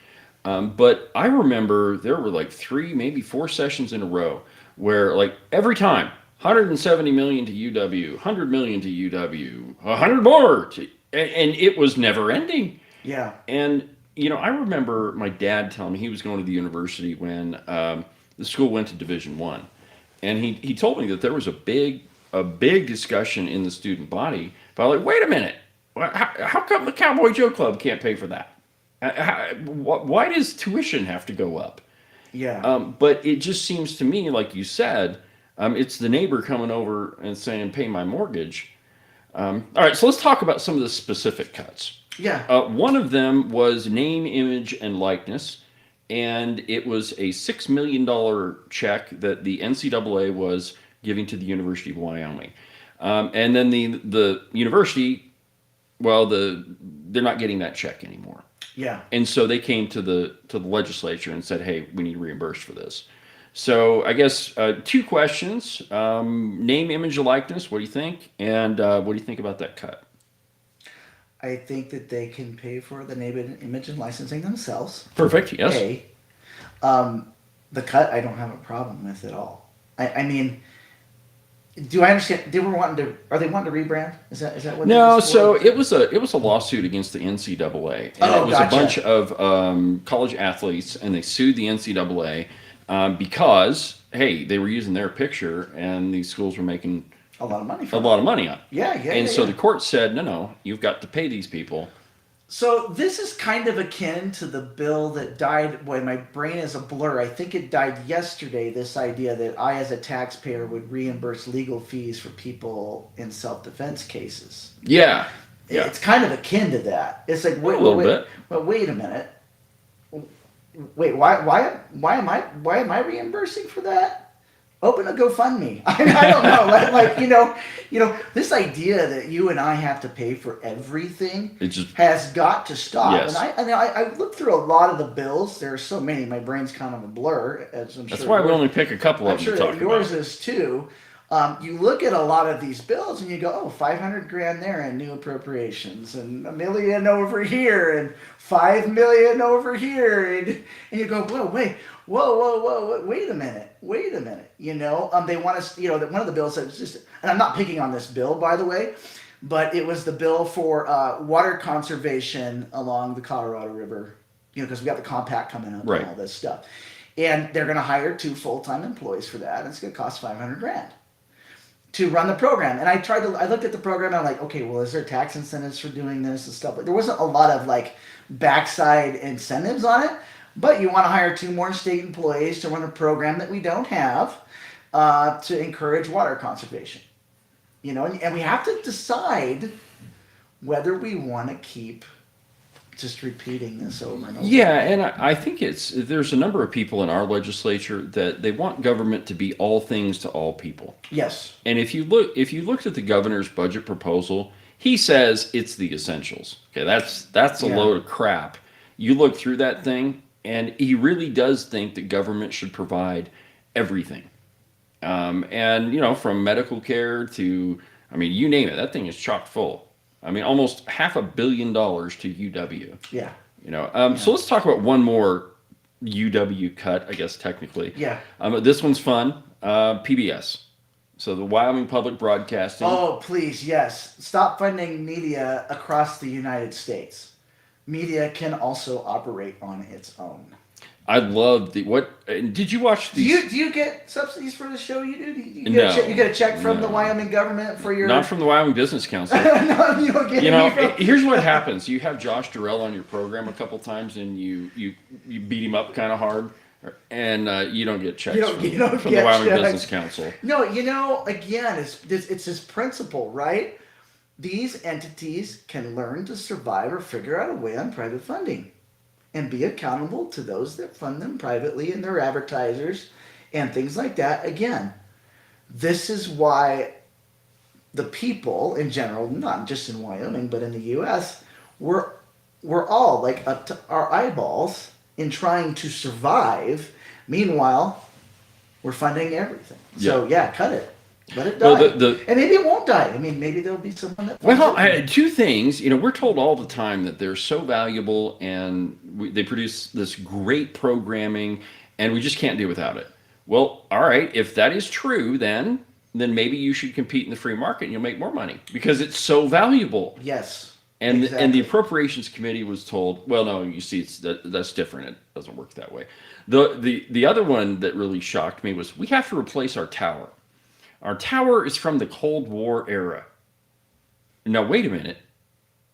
But I remember there were like 3, maybe 4 sessions in a row where, like, every time, 170 million to UW, 100 million to UW, 100 more, and it was never ending. Yeah. And, you know, I remember my dad telling me he was going to the university when the school went to Division I. And he told me that there was a big discussion in the student body about, like, wait a minute, how come the Cowboy Joe Club can't pay for that? Why does tuition have to go up? Yeah. But it just seems to me, like you said, it's the neighbor coming over and saying, pay my mortgage. All right, so let's talk about some of the specific cuts. Yeah. One of them was name, image, and likeness. And it was a $6 million check that the NCAA was giving to the University of Wyoming. And then the university, well, they're not getting that check anymore. Yeah. And so they came to the legislature and said, hey, we need reimbursed for this. So I guess 2 questions. Name, image, and likeness, what do you think? And what do you think about that cut? I think that they can pay for the name and image and licensing themselves. Perfect, yes. A. The cut I don't have a problem with at all. I mean, do I understand? Are they wanting to rebrand? Is that what? No, so it was a lawsuit against the NCAA. And Oh, it was gotcha. a bunch of college athletes, and they sued the NCAA because, hey, they were using their picture, and these schools were making a lot of money. a lot of money on it. Yeah. And so the court said, no, you've got to pay these people. So this is kind of akin to the bill that died. Boy, my brain is a blur. I think it died yesterday. This idea that I, as a taxpayer, would reimburse legal fees for people in self-defense cases. Yeah. It's kind of akin to that. It's like wait a minute. Wait, why am I reimbursing for that? Open a GoFundMe. I don't know. like you know, this idea that you and I have to pay for everything has got to stop. Yes. And I looked through a lot of the bills. There are so many. My brain's kind of a blur. As I'm That's sure why we only pick a couple of them to talk about. Yours is too. You look at a lot of these bills and you go, oh, $500,000 there in new appropriations, and $1 million over here, and $5 million over here, and you go, whoa, wait a minute. You know, they want us. You know, that one of the bills that was just, and I'm not picking on this bill, by the way, but it was the bill for water conservation along the Colorado River. You know, because we got the compact coming up and all this stuff, and they're going to hire 2 full-time employees for that, and it's going to cost $500,000. To run the program. And I looked at the program and I'm like, okay, well, is there tax incentives for doing this and stuff? But there wasn't a lot of like backside incentives on it, but you want to hire 2 more state employees to run a program that we don't have to encourage water conservation. You know, and we have to decide whether we want to keep just repeating this over and over. Yeah, and I think there's a number of people in our legislature that they want government to be all things to all people. Yes. And if you looked at the governor's budget proposal, he says it's the essentials. Okay, that's a load of crap. You look through that thing, and he really does think that government should provide everything. And from medical care to, you name it, that thing is chock full. Almost $500 million to UW. Yeah. So let's talk about one more UW cut, I guess technically. Yeah. This one's fun. PBS. So the Wyoming Public Broadcasting. Oh, please, yes. Stop funding media across the United States. Media can also operate on its own. I love did you watch these? Do you get subsidies for the show? You do? You get a check from the Wyoming government for your... Not from the Wyoming Business Council. No, you don't get any here's what happens. You have Josh Durrell on your program a couple times, and you beat him up kind of hard, and you don't get checks from the Wyoming Business Council. No, again, it's this principle, right? These entities can learn to survive or figure out a way on private funding and be accountable to those that fund them privately and their advertisers and things like that. Again, this is why the people in general, not just in Wyoming, but in the U.S., we're all like up to our eyeballs in trying to survive. Meanwhile, we're funding everything. So cut it. Let it die. Well, and maybe it won't die. Maybe there'll be someone that... two things. We're told all the time that they're so valuable and they produce this great programming and we just can't do without it. Well, all right. If that is true, then maybe you should compete in the free market and you'll make more money because it's so valuable. Yes. And the Appropriations Committee was told, well, no, you see, that's different. It doesn't work that way. The other one that really shocked me was we have to replace our tower. Our tower is from the Cold War era. Now, wait a minute.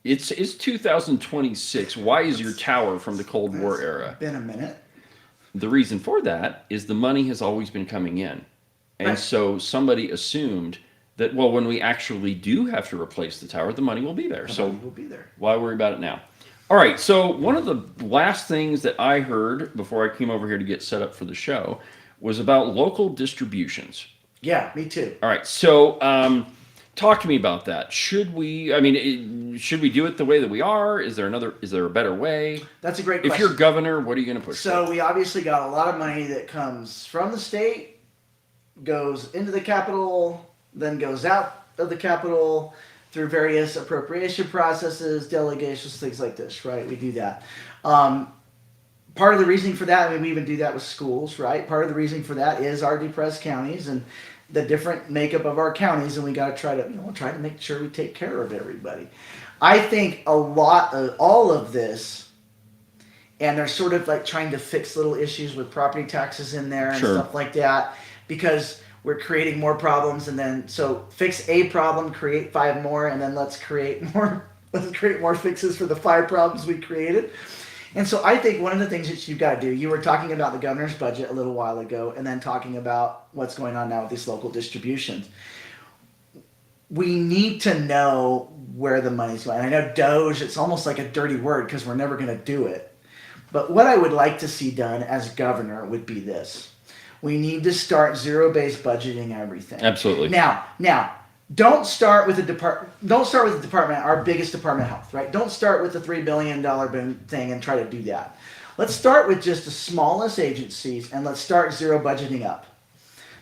It's 2026. Why is your tower from the Cold War era? Been a minute. The reason for that is the money has always been coming in. And so somebody assumed that, well, when we actually do have to replace the tower, the money will be there. The money will be there. Why worry about it now? All right. So one of the last things that I heard before I came over here to get set up for the show was about local distributions. Yeah, me too. All right, so talk to me about that. Should we do it the way that we are? Is there a better way? That's a great question. If you're governor, what are you going to push So for? we obviously got a lot of money that comes from the state, goes into the Capitol, then goes out of the Capitol through various appropriation processes, delegations, things like this, right? We do that. Part of the reasoning for that, we even do that with schools, right? Part of the reasoning for that is our depressed counties and the different makeup of our counties, and we got to try to make sure we take care of everybody. I think all of this, and they're sort of like trying to fix little issues with property taxes in there and stuff like that, because we're creating more problems, and then so fix a problem, create 5 more, and then let's create more fixes for the 5 problems we created. And so I think one of the things that you've got to do, you were talking about the governor's budget a little while ago, and then talking about what's going on now with these local distributions. We need to know where the money's going. I know Doge, it's almost like a dirty word because we're never going to do it. But what I would like to see done as governor would be this. We need to start zero-based budgeting everything. Absolutely. Now, don't start with the department, our biggest department, health, right? Don't start with the $3 billion thing and try to do that. Let's start with just the smallest agencies and let's start zero budgeting up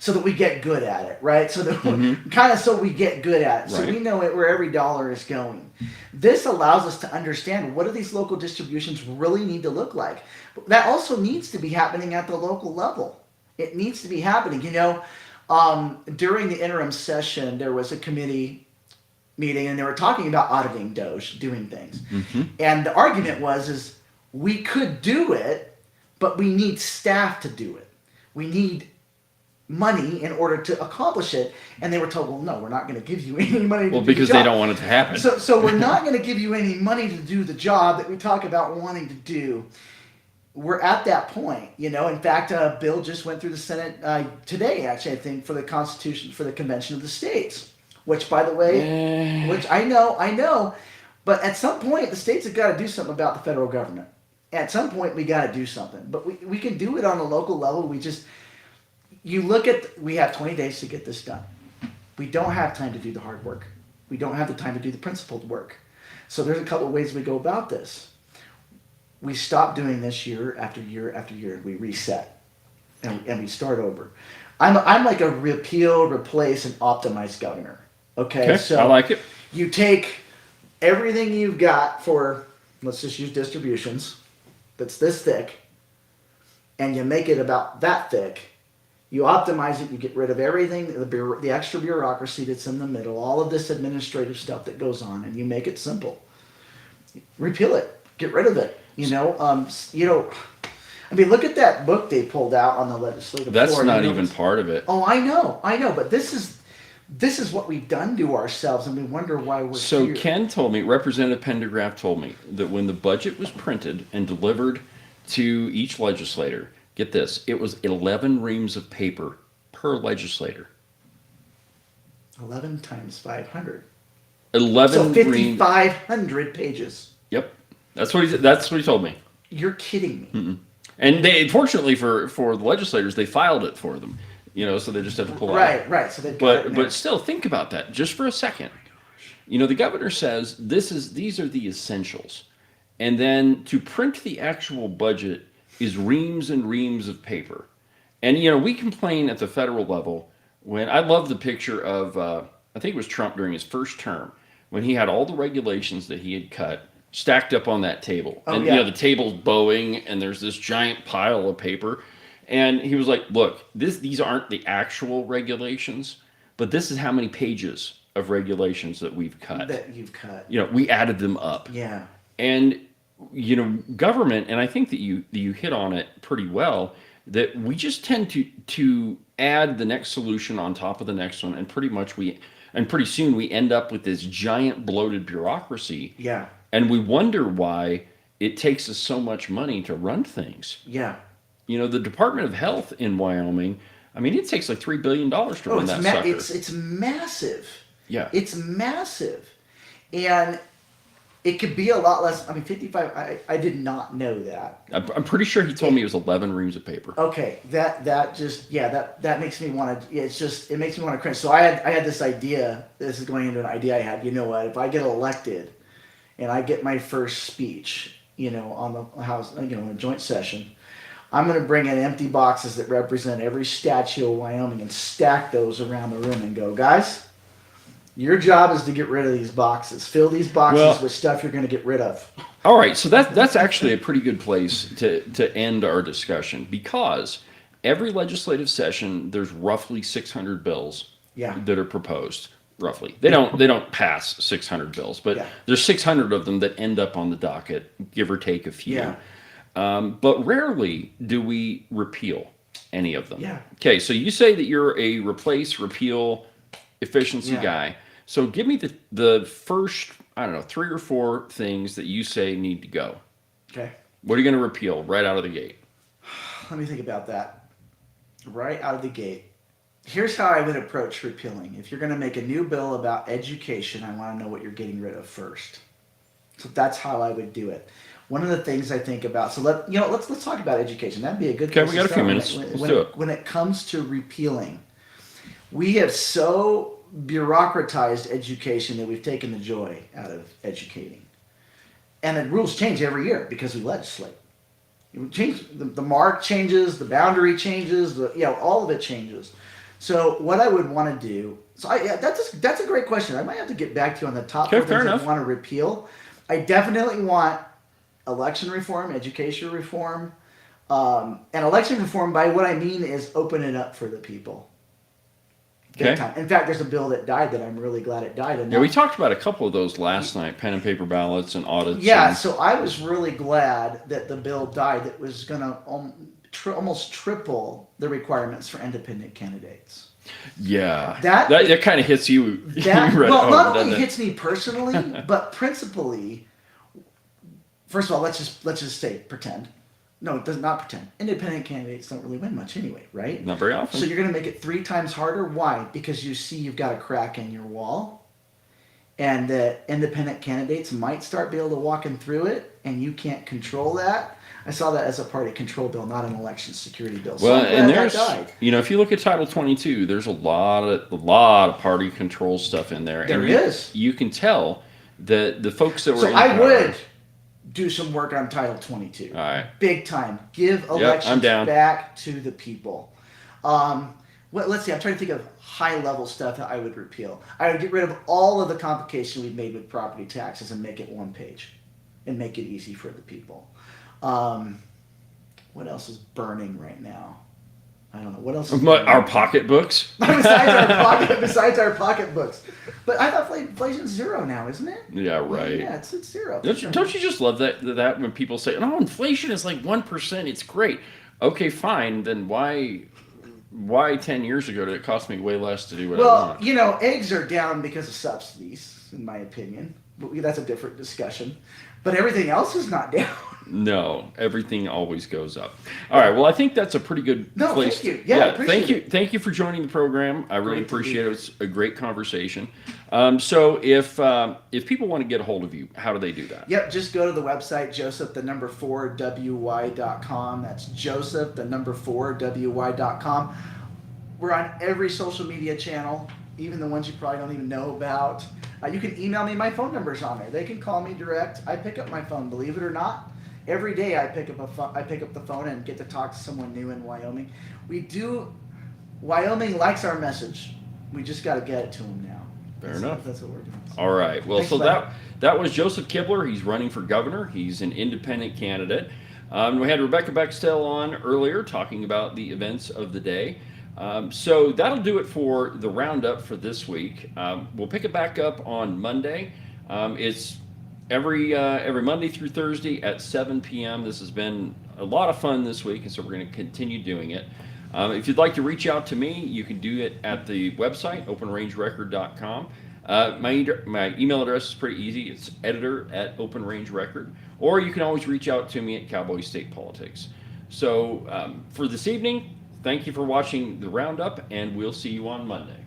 so that we get good at it, right? So that we get good at it. So we know where every dollar is going. This allows us to understand what do these local distributions really need to look like. That also needs to be happening at the local level. It needs to be happening, during the interim session, there was a committee meeting, and they were talking about auditing Doge, doing things. Mm-hmm. And the argument is we could do it, but we need staff to do it. We need money in order to accomplish it. And they were told, well, no, we're not going to give you any money to do because the job. They don't want it to happen. So we're not going to give you any money to do the job that we talk about wanting to do. We're at that point, In fact, a bill just went through the Senate today, actually, I think, for the Convention of the States, which, by the way, which I know, But at some point, the states have got to do something about the federal government. At some point, we got to do something. But we can do it on a local level. We have 20 days to get this done. We don't have time to do the hard work. We don't have the time to do the principled work. So there's a couple of ways we go about this. We stop doing this year after year after year, and we reset, and we start over. I'm like a repeal, replace, and optimize governor. Okay, so I like it. You take everything you've got for, let's just use distributions, that's this thick, and you make it about that thick. You optimize it, you get rid of everything, the extra bureaucracy that's in the middle, all of this administrative stuff that goes on, and you make it simple. Repeal it, get rid of it. I mean, look at that book they pulled out on the legislative floor. That's not even part of it. Oh, I know, but this is what we've done to ourselves, and we wonder why we're So here. Ken told me, Representative Pendergraft told me, that when the budget was printed and delivered to each legislator, get this, it was 11 reams of paper per legislator. 11 times 500. 11 So reams. 5,500 pages. Yep, that's what he told me. You're kidding me. Mm-mm. And they, fortunately for the legislators, they filed it for them. So they just have to pull out. Right. So they've got it But still, think about that just for a second. The governor says these are the essentials, and then to print the actual budget is reams and reams of paper. And we complain at the federal level when I love the picture of I think it was Trump during his first term when he had all the regulations that he had cut stacked up on that table, and the table's bowing, and there's this giant pile of paper. And he was like, look, these aren't the actual regulations, but this is how many pages of regulations that we've cut. That you've cut. We added them up. Yeah. And, government, and I think that you hit on it pretty well, that we just tend to add the next solution on top of the next one, and pretty soon we end up with this giant bloated bureaucracy. Yeah. And we wonder why it takes us so much money to run things. Yeah. The Department of Health in Wyoming, I mean, it takes like $3 billion to run that sucker. It's massive. Yeah. It's massive. And it could be a lot less. I mean, 55, I did not know that. I'm pretty sure he told me it was 11 reams of paper. Okay. That makes me want to, it makes me want to cringe. So I had this idea, this is going into an idea I had, if I get elected and I get my first speech, on the House, in a joint session, I'm going to bring in empty boxes that represent every statue of Wyoming and stack those around the room and go, guys, your job is to get rid of these boxes. Fill these boxes with stuff you're going to get rid of. All right, so that's actually a pretty good place to end our discussion, because every legislative session there's roughly 600 bills that are proposed. Roughly, they don't pass 600 bills, but there's 600 of them that end up on the docket, give or take a few. Yeah. But rarely do we repeal any of them. Yeah. Okay, so you say that you're a replace, repeal, efficiency guy. So give me the first, 3 or 4 things that you say need to go. Okay. What are you going to repeal right out of the gate? Let me think about that. Right out of the gate. Here's how I would approach repealing. If you're going to make a new bill about education, I want to know what you're getting rid of first. So that's how I would do it. One of the things I think about, so let's talk about education. That'd be a good. Okay, we got a few minutes. Let's do it. When it comes to repealing, we have so bureaucratized education that we've taken the joy out of educating, and the rules change every year because we legislate. You change the mark changes, the boundary changes, all of it changes. So what I would want to do, that's a great question. I might have to get back to you on the top of things I want to repeal. I definitely want election reform, education reform, and election reform. By what I mean is open it up for the people. Okay. In fact, there's a bill that died that I'm really glad it died. We talked about a couple of those last night: pen and paper ballots and audits. Yeah, so I was really glad that the bill died. That was going to almost triple the requirements for independent candidates. Yeah, that kind of hits you. Not only hits me personally, but principally. First of all, let's just say pretend. No, it does not pretend. Independent candidates don't really win much anyway, right? Not very often. So you're going to make it 3 times harder. Why? Because you see you've got a crack in your wall, and the independent candidates might start be able to walking through it, and you can't control that. I saw that as a party control bill, not an election security bill. So Well, I'm glad and that there's, died. if you look at Title 22, there's a lot of party control stuff in there. There and is. You can tell that the folks that were So in I power- would do some work on Title 22. All right. Big time. Give I'm elections down. back to the people. Let's see. I'm trying to think of high-level stuff that I would repeal. I would get rid of all of the complication we've made with property taxes and make it one page, and make it easy for the people. What else is burning right now? I don't know. What else is burning? Our pocketbooks. besides our pocketbooks. But I thought inflation's zero now, isn't it? Yeah, right. Yeah, it's zero. Don't you just love that when people say, "Oh, inflation is like 1%, it's great." Okay, fine. Then why 10 years ago did it cost me way less to do what I want? Well, eggs are down because of subsidies, in my opinion. But that's a different discussion. But everything else is not down. No, everything always goes up. All right. Well, I think that's a pretty good place. Thank you. Yeah, thank you. Thank you for joining the program. I really Great to appreciate be it. It's a great conversation. So if people want to get a hold of you, how do they do that? Yep, just go to the website, joseph4wy.com. That's joseph4wy.com. We're on every social media channel, even the ones you probably don't even know about. You can email me. My phone number's on there. They can call me direct. I pick up my phone, believe it or not. Every day I pick up the phone and get to talk to someone new in Wyoming. Wyoming likes our message. We just got to get it to them now. Fair enough. That's what we're doing. All right. Well, Thanks, so bud. that was Joseph Kibler. He's running for governor. He's an independent candidate. We had Rebecca Bextel on earlier talking about the events of the day. So that'll do it for the roundup for this week. We'll pick it back up on Monday. It's every Monday through Thursday at 7 p.m. This has been a lot of fun this week, and so we're going to continue doing it. If you'd like to reach out to me, you can do it at the website, openrangerecord.com. My email address is pretty easy. It's editor@openrangerecord. Or you can always reach out to me at Cowboy State Politics. So for this evening, thank you for watching the Roundup, and we'll see you on Monday.